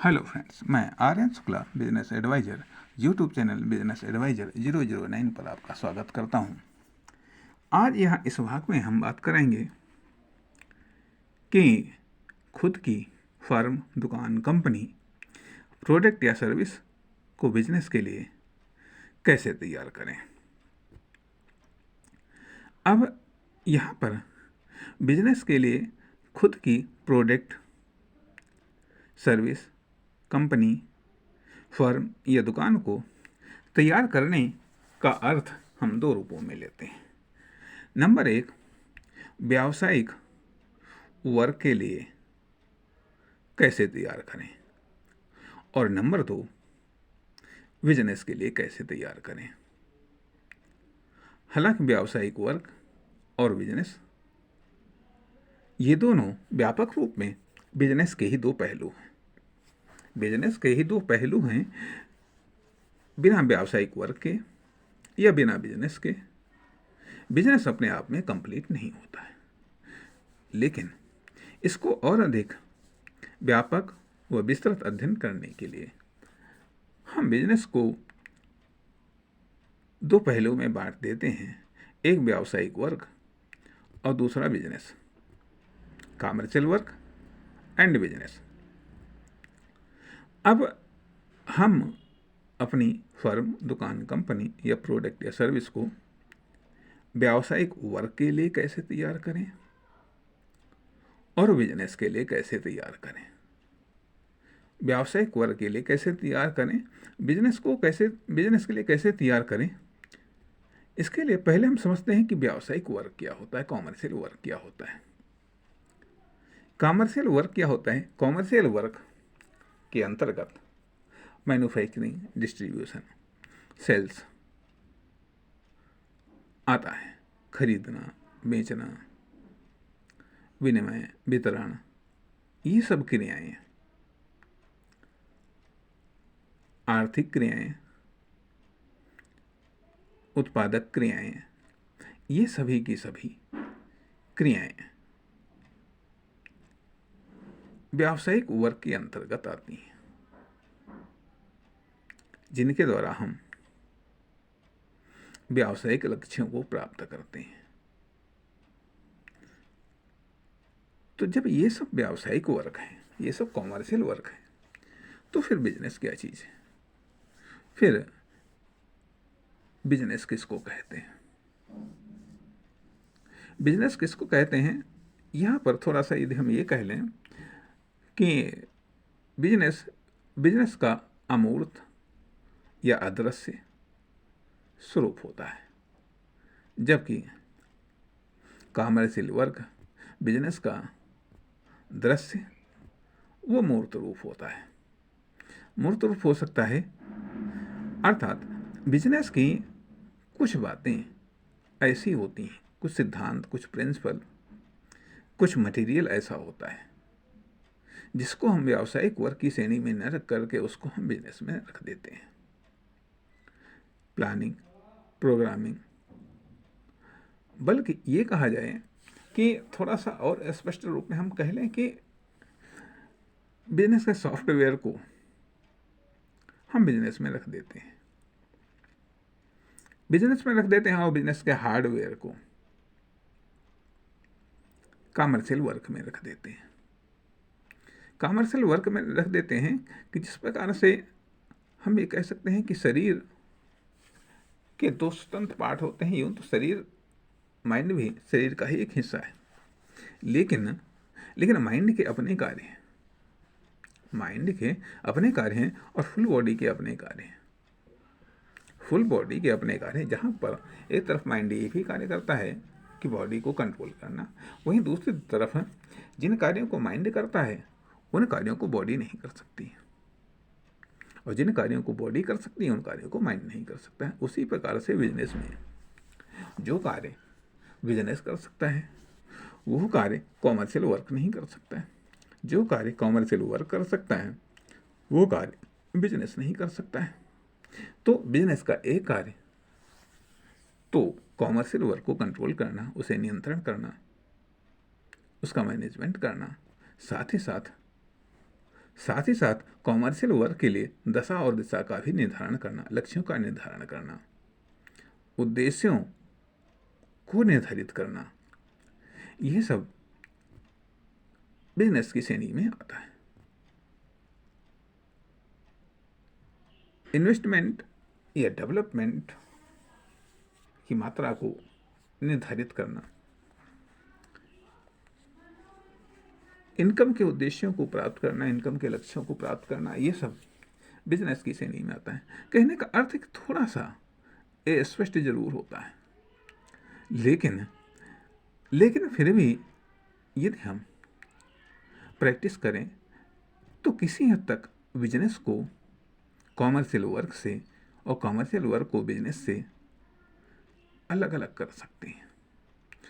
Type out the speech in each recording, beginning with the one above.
Hello friends, मैं Aryan Shukla business adviser YouTube channel business adviser 009 पर आपका स्वागत करता हूं। आज यहाँ इस भाग में हम बात करेंगे कि खुद की फर्म, दुकान, कंपनी, प्रोडक्ट या सर्विस को बिजनेस के लिए कैसे तैयार करें। अब यहाँ पर बिजनेस के लिए खुद की प्रोडक्ट, सर्विस, कंपनी, फर्म या दुकान को तैयार करने का अर्थ हम दो रूपों में लेते हैं। नंबर एक, व्यावसायिक वर्क के लिए कैसे तैयार करें, और नंबर दो, बिजनेस के लिए कैसे तैयार करें। हालांकि व्यावसायिक वर्क और बिजनेस, ये दोनों व्यापक रूप में बिजनेस के ही दो पहलू हैं। बिजनेस के ही दो पहलू हैं। बिना व्यावसायिक वर्क के या बिना बिजनेस के बिजनेस अपने आप में कंप्लीट नहीं होता है। लेकिन इसको और अधिक व्यापक व विस्तृत अध्ययन करने के लिए हम बिजनेस को दो पहलुओं में बांट देते हैं। एक व्यावसायिक वर्क और दूसरा business, commercial work and business. अब हम अपनी फर्म, दुकान, कंपनी या प्रोडक्ट या सर्विस को व्यावसायिक वर्क के लिए कैसे तैयार करें और बिजनेस के लिए कैसे तैयार करें। व्यावसायिक वर्क के लिए कैसे तैयार करें, बिजनेस के लिए कैसे तैयार करें। इसके लिए पहले हम समझते हैं कि व्यावसायिक वर्क क्या होता है, कॉमर्शियल वर्क क्या होता है। कॉमर्शियल वर्क क्या होता है? कॉमर्शियल वर्क के अंतर्गत मैन्युफैक्चरिंग, डिस्ट्रीब्यूशन, सेल्स आता है। खरीदना, बेचना, विनिमय, वितरण, ये सब क्रियाएं, आर्थिक क्रियाएं, उत्पादक क्रियाएं, ये सभी की सभी क्रियाएं व्यावसायिक वर्क के अंतर्गत आती हैं, जिनके द्वारा हम व्यावसायिक लक्ष्यों को प्राप्त करते हैं। तो जब ये सब व्यावसायिक वर्क है, ये सब कॉमर्शियल वर्क है, तो फिर बिजनेस क्या चीज़ है? फिर बिजनेस किसको कहते हैं? बिजनेस किसको कहते हैं? यहाँ पर थोड़ा सा यदि हम ये कह लें कि बिजनेस का अमूर्त या अदृश्य स्वरूप होता है, जबकि कॉमर्शियल वर्क, बिजनेस का दृश्य, वो मूर्त रूप होता है। मूर्त रूप हो सकता है, अर्थात बिजनेस की कुछ बातें ऐसी होती हैं, कुछ सिद्धांत, कुछ प्रिंसिपल, कुछ मटेरियल ऐसा होता है जिसको हम व्यावसायिक वर्क की श्रेणी में न रख करके उसको हम बिजनेस में रख देते हैं। प्लानिंग, प्रोग्रामिंग, बल्कि ये कहा जाए कि थोड़ा सा और स्पष्ट रूप में हम कह लें कि बिजनेस के सॉफ्टवेयर को हम बिजनेस में रख देते हैं। और बिजनेस के हार्डवेयर को कमर्शियल वर्क में रख देते हैं। कमर्शियल वर्क में रख देते हैं कि जिस प्रकार से हम ये कह सकते हैं कि शरीर के दो स्वतंत्र पार्ट होते हैं। यूँ तो शरीर, माइंड भी शरीर का ही एक हिस्सा है, लेकिन माइंड के अपने कार्य हैं। माइंड के अपने कार्य हैं और फुल बॉडी के अपने कार्य हैं। फुल बॉडी के अपने कार्य, जहाँ पर एक तरफ माइंड ये भी कार्य करता है कि बॉडी को कंट्रोल करना, वहीं दूसरी तरफ जिन कार्यों को माइंड करता है उन कार्यों को बॉडी नहीं कर सकती, और जिन कार्यों को बॉडी कर सकती है उन कार्यों को माइंड नहीं कर सकता है। उसी प्रकार से बिजनेस में जो कार्य बिजनेस कर सकता है वो कार्य कॉमर्शियल वर्क नहीं कर सकता है। जो कार्य कॉमर्शियल वर्क कर सकता है वो कार्य बिजनेस नहीं कर सकता है। तो बिजनेस का एक कार्य तो कॉमर्शियल वर्क को कंट्रोल करना, उसे नियंत्रण करना, उसका मैनेजमेंट करना, साथ ही साथ साथ ही साथ कॉमर्शियल वर्क के लिए दशा और दिशा का भी निर्धारण करना, लक्ष्यों का निर्धारण करना, उद्देश्यों को निर्धारित करना, यह सब बिजनेस की श्रेणी में आता है। इन्वेस्टमेंट या डेवलपमेंट की मात्रा को निर्धारित करना, इनकम के उद्देश्यों को प्राप्त करना, इनकम के लक्ष्यों को प्राप्त करना, ये सब बिजनेस की श्रेणी में आता है। कहने का अर्थ थोड़ा सा स्पष्ट जरूर होता है, लेकिन फिर भी यदि हम प्रैक्टिस करें तो किसी हद तक बिजनेस को कॉमर्शियल वर्क से और कॉमर्शियल वर्क को बिजनेस से अलग अलग कर सकते हैं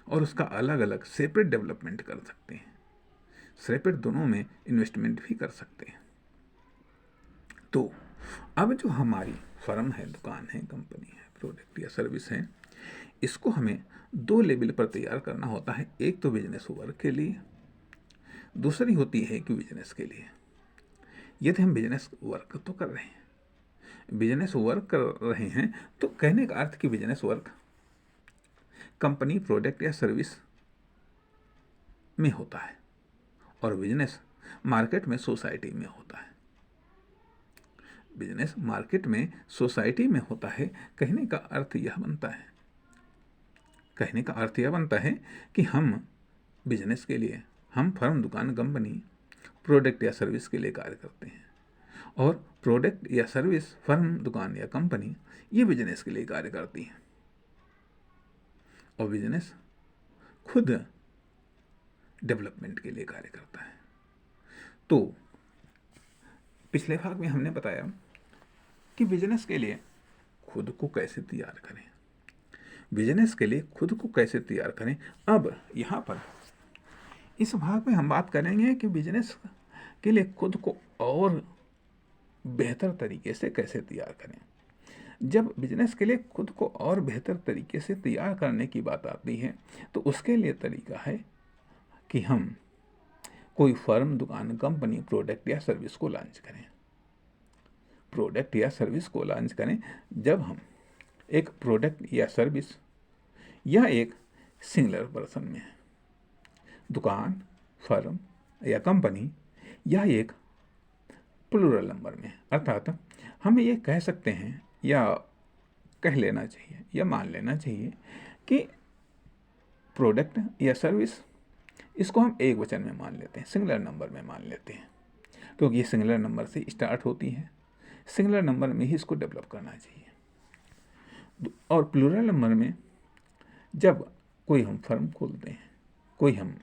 और उसका अलग अलग सेपरेट डेवलपमेंट कर सकते हैं। सेपरेट दोनों में इन्वेस्टमेंट भी कर सकते हैं। तो अब जो हमारी फर्म है, दुकान है, कंपनी है, प्रोडक्ट या सर्विस है, इसको हमें दो लेवल पर तैयार करना होता है। एक तो बिजनेस वर्क के लिए, दूसरी होती है कि बिजनेस के लिए। यदि हम बिजनेस वर्क तो कर रहे हैं, बिजनेस वर्क कर रहे हैं, तो कहने का अर्थ कि बिजनेस वर्क कंपनी, प्रोडक्ट या सर्विस में होता है और बिजनेस मार्केट में, सोसाइटी में होता है। बिजनेस मार्केट में, सोसाइटी में होता है। कहने का अर्थ यह बनता है कि हम बिजनेस के लिए, हम फर्म, दुकान, कंपनी, प्रोडक्ट या सर्विस के लिए कार्य करते हैं और प्रोडक्ट या सर्विस, फर्म, दुकान या कंपनी ये बिजनेस के लिए कार्य करती है और बिजनेस खुद डेवलपमेंट के लिए कार्य करता है। तो पिछले भाग में हमने बताया कि बिजनेस के लिए खुद को कैसे तैयार करें, बिजनेस के लिए खुद को कैसे तैयार करें। अब यहाँ पर इस भाग में हम बात करेंगे कि बिजनेस के लिए खुद को और बेहतर तरीके से कैसे तैयार करें। जब बिजनेस के लिए खुद को और बेहतर तरीके से तैयार करने की बात आती है तो उसके लिए तरीका है कि हम कोई फर्म, दुकान, कंपनी, प्रोडक्ट या सर्विस को लॉन्च करें। प्रोडक्ट या सर्विस को लॉन्च करें जब हम एक प्रोडक्ट या सर्विस या एक सिंगुलर पर्सन में है, दुकान, फर्म या कंपनी या एक प्लूरल नंबर में, अर्थात हम ये कह सकते हैं या कह लेना चाहिए या मान लेना चाहिए कि प्रोडक्ट या सर्विस, इसको हम एक वचन में मान लेते हैं, सिंगुलर नंबर में मान लेते हैं, क्योंकि ये सिंगुलर नंबर से स्टार्ट होती है, सिंगुलर नंबर में ही इसको डेवलप करना चाहिए। और प्लूरल नंबर में जब कोई हम फर्म खोलते हैं, कोई हम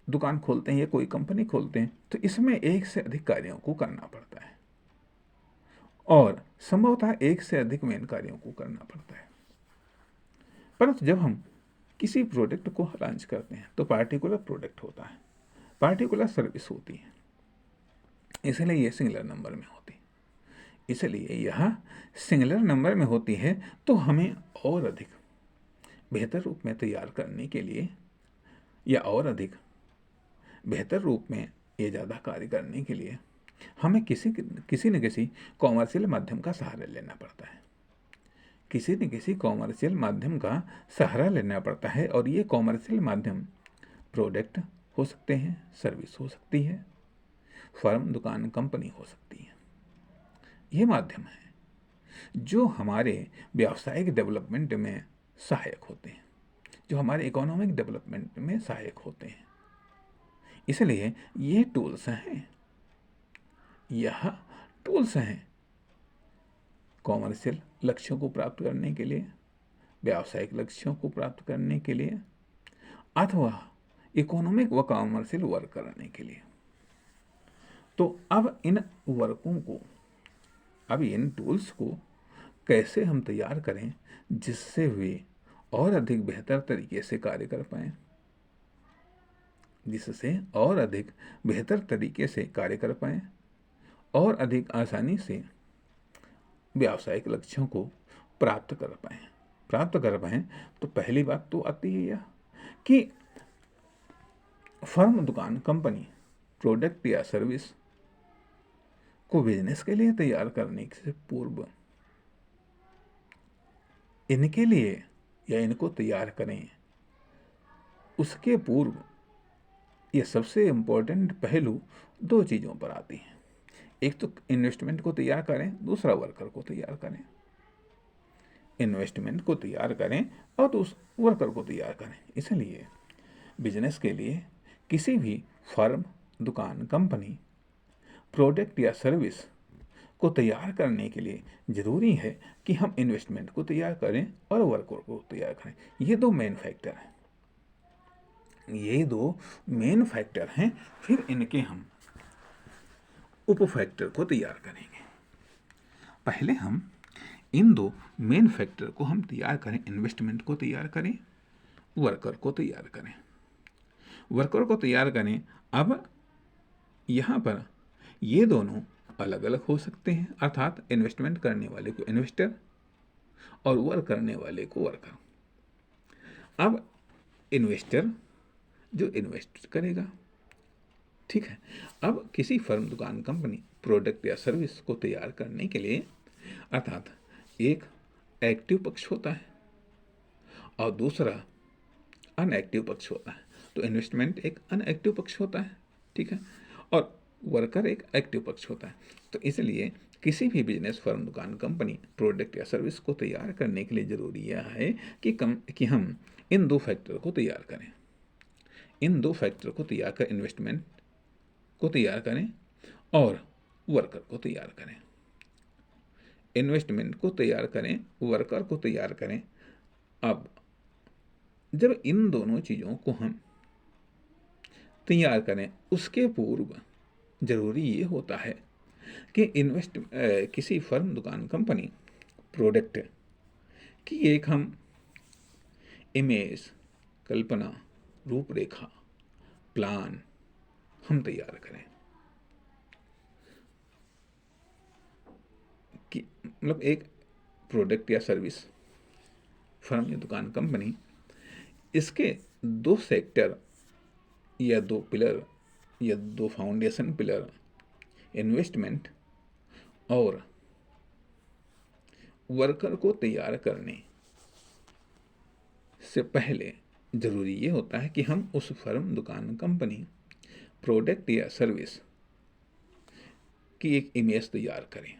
दुकान खोलते हैं या कोई कंपनी खोलते हैं, तो इसमें एक से अधिक कार्यों को करना पड़ता है और संभवतः एक से अधिक मेन कार्यों को करना पड़ता है। परंतु जब हम किसी प्रोडक्ट को लॉन्च करते हैं तो पार्टिकुलर प्रोडक्ट होता है, पार्टिकुलर सर्विस होती है, इसलिए यह सिंगुलर नंबर में होती है। इसलिए यह सिंगुलर नंबर में होती है तो हमें और अधिक बेहतर रूप में तैयार करने के लिए या और अधिक बेहतर रूप में ये ज़्यादा कार्य करने के लिए हमें किसी न किसी कॉमर्शियल माध्यम का सहारा लेना पड़ता है, किसी न किसी कॉमर्शियल माध्यम का सहारा लेना पड़ता है। और ये कॉमर्शियल माध्यम प्रोडक्ट हो सकते हैं, सर्विस हो सकती है, फर्म, दुकान, कंपनी हो सकती है। ये माध्यम है जो हमारे व्यावसायिक डेवलपमेंट में सहायक होते हैं, जो हमारे इकोनॉमिक डेवलपमेंट में सहायक होते हैं। इसलिए ये टूल्स हैं, यह टूल्स हैं कॉमर्शियल लक्ष्यों को प्राप्त करने के लिए, व्यावसायिक लक्ष्यों को प्राप्त करने के लिए, अथवा इकोनॉमिक व कॉमर्शियल वर्क करने के लिए। तो अब इन वर्कों को, अब इन टूल्स को कैसे हम तैयार करें जिससे वे और अधिक बेहतर तरीके से कार्य कर पाएं, जिससे और अधिक बेहतर तरीके से कार्य कर पाएं और अधिक आसानी से व्यावसायिक लक्ष्यों को प्राप्त कर पाएं। तो पहली बात तो आती है यह कि फर्म, दुकान, कंपनी, प्रोडक्ट या सर्विस को बिजनेस के लिए तैयार करने से पूर्व इनके लिए या इनको तैयार करें, उसके पूर्व ये सबसे इम्पोर्टेंट पहलू दो चीज़ों पर आती हैं। एक तो इन्वेस्टमेंट को तैयार करें, दूसरा वर्कर को तैयार करें। इन्वेस्टमेंट को तैयार करें और उस वर्कर को तैयार करें। इसलिए बिजनेस के लिए किसी भी फर्म, दुकान, कंपनी प्रोडक्ट या सर्विस को तैयार करने के लिए ज़रूरी है कि हम इन्वेस्टमेंट को तैयार करें और वर्कर को तैयार करें। ये दो मेन फैक्टर हैं, ये दो मेन फैक्टर हैं। फिर इनके हम उप फैक्टर को तैयार करेंगे। पहले हम इन दो मेन फैक्टर को हम तैयार करें, इन्वेस्टमेंट को तैयार करें, वर्कर को तैयार करें। वर्कर को तैयार करें। अब यहाँ पर ये दोनों अलग अलग हो सकते हैं, अर्थात इन्वेस्टमेंट करने वाले को इन्वेस्टर और वर्क करने वाले को वर्कर। अब इन्वेस्टर जो इन्वेस्ट करेगा, ठीक है। अब किसी फर्म, दुकान, कंपनी प्रोडक्ट या सर्विस को तैयार करने के लिए, अर्थात एक एक्टिव पक्ष होता है और दूसरा अनएक्टिव पक्ष होता है। तो इन्वेस्टमेंट एक अनएक्टिव पक्ष होता है, ठीक है, और वर्कर एक एक्टिव पक्ष होता है। तो इसलिए किसी भी बिजनेस, फर्म, दुकान, कंपनी प्रोडक्ट या सर्विस को तैयार करने के लिए ज़रूरी यह है कि हम इन दो फैक्टर को तैयार करें। इन दो फैक्टर को तैयार कर इन्वेस्टमेंट को तैयार करें और वर्कर को तैयार करें। इन्वेस्टमेंट को तैयार करें, वर्कर को तैयार करें। अब जब इन दोनों चीज़ों को हम तैयार करें, उसके पूर्व ज़रूरी ये होता है कि किसी फर्म, दुकान, कंपनी प्रोडक्ट की एक हम इमेज, कल्पना, रूपरेखा, प्लान हम तैयार करें कि मतलब एक प्रोडक्ट या सर्विस, फर्म या दुकान, कंपनी, इसके दो सेक्टर या दो पिलर या दो फाउंडेशन पिलर, इन्वेस्टमेंट और वर्कर को तैयार करने से पहले ज़रूरी ये होता है कि हम उस फर्म, दुकान, कंपनी प्रोडक्ट या सर्विस की एक इमेज तैयार करें,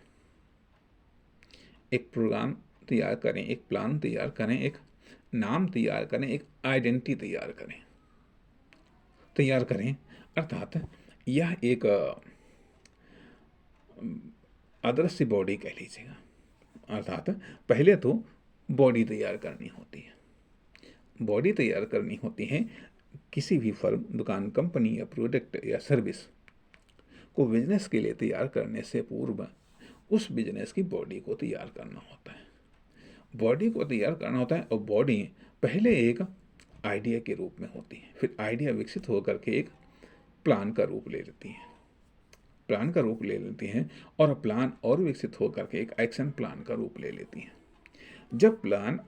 एक प्रोग्राम तैयार करें, एक प्लान तैयार करें, एक नाम तैयार करें, एक आइडेंटिटी तैयार करें। अर्थात यह एक आदर्श बॉडी कह लीजिएगा। अर्थात पहले तो बॉडी तैयार करनी होती है। बॉडी तैयार करनी होती है किसी भी फर्म, दुकान, कंपनी या प्रोडक्ट या सर्विस को बिजनेस के लिए तैयार करने से पूर्व उस बिजनेस की बॉडी को तैयार करना होता है। बॉडी को तैयार करना होता है और बॉडी पहले एक आइडिया के रूप में होती है, फिर आइडिया विकसित होकर के एक प्लान का रूप ले लेती है, प्लान का रूप ले लेती हैं और प्लान और विकसित होकर के एक एक्शन प्लान का रूप ले लेती हैं। जब प्लान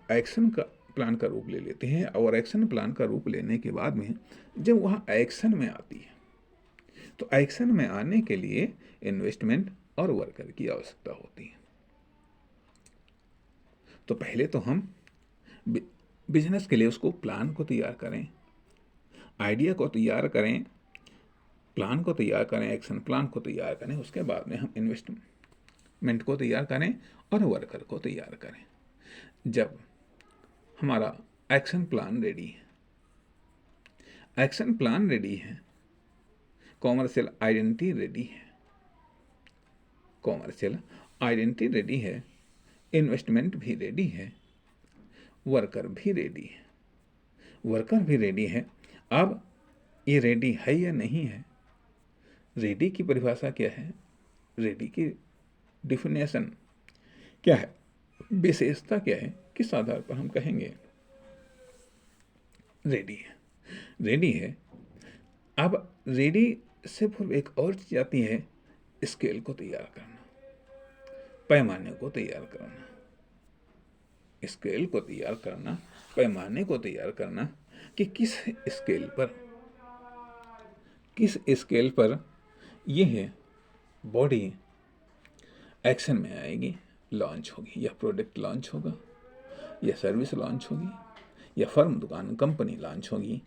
का रूप ले लेते हैं और एक्शन प्लान का रूप लेने के बाद में जब वह एक्शन में आती है, तो एक्शन में आने के लिए इन्वेस्टमेंट और वर्कर की आवश्यकता होती है। तो पहले तो हम बिजनेस के लिए उसको प्लान को तैयार करें, आइडिया को तैयार करें, प्लान को तैयार करें, एक्शन प्लान को तैयार करें। उसके बाद में हम इन्वेस्टमेंट को तैयार करें और वर्कर को तैयार करें। जब हमारा एक्शन प्लान रेडी है, एक्शन प्लान रेडी है, कॉमर्शियल आइडेंटिटी रेडी है, कॉमर्शियल आइडेंटिटी रेडी है, इन्वेस्टमेंट भी रेडी है, वर्कर भी रेडी है, वर्कर भी रेडी है। अब ये रेडी है या नहीं है, रेडी की परिभाषा क्या है, रेडी की डिफिनेशन क्या है, विशेषता क्या है, किस आधार पर हम कहेंगे रेडी है, रेडी है। अब रेडी से पूर्व एक और चीज आती है, स्केल को तैयार करना, पैमाने को तैयार करना, स्केल को तैयार करना, पैमाने को तैयार करना कि किस स्केल पर यह बॉडी एक्शन में आएगी, लॉन्च होगी, या प्रोडक्ट लॉन्च होगा, या सर्विस लॉन्च होगी, या फर्म, दुकान, कंपनी लॉन्च होगी,